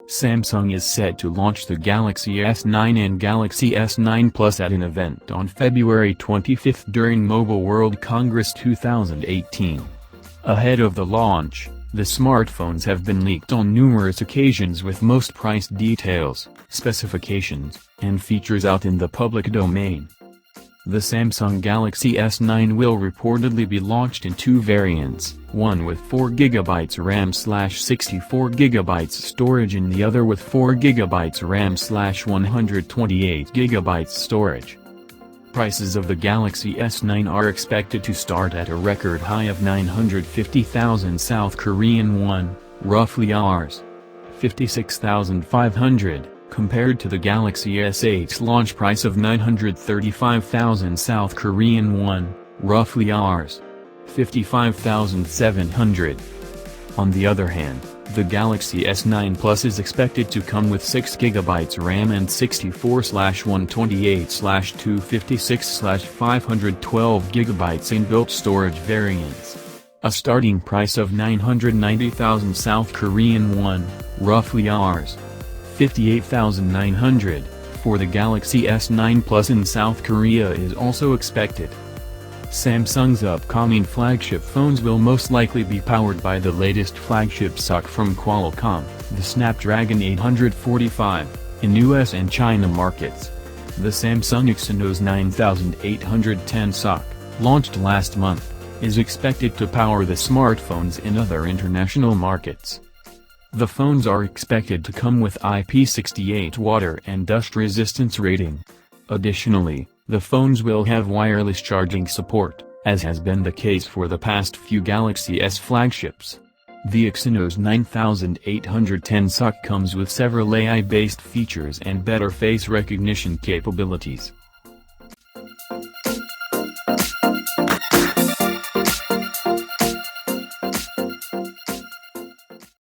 Samsung is set to launch the Galaxy S9 and Galaxy S9 Plus at an event on February 25 during Mobile World Congress 2018. Ahead of the launch, the smartphones have been leaked on numerous occasions with most price details, specifications, and features out in the public domain. The Samsung Galaxy S9 will reportedly be launched in two variants, one with 4GB RAM/64GB storage and the other with 4GB RAM/128GB storage. Prices of the Galaxy S9 are expected to start at a record high of 950,000 South Korean won, roughly Rs. 56,500. Compared to the Galaxy S8's launch price of 935,000 South Korean won, roughly Rs. 55,700. On the other hand, the Galaxy S9 Plus is expected to come with 6GB RAM and 64/128/256/512GB inbuilt storage variants. A starting price of 990,000 South Korean won, roughly Rs. 58,900, for the Galaxy S9 Plus in South Korea is also expected. Samsung's upcoming flagship phones will most likely be powered by the latest flagship SoC from Qualcomm, the Snapdragon 845, in US and China markets. The Samsung Exynos 9810 SoC, launched last month, is expected to power the smartphones in other international markets. The phones are expected to come with IP68 water and dust resistance rating. Additionally, the phones will have wireless charging support, as has been the case for the past few Galaxy S flagships. The Exynos 9810 SoC comes with several AI-based features and better face recognition capabilities.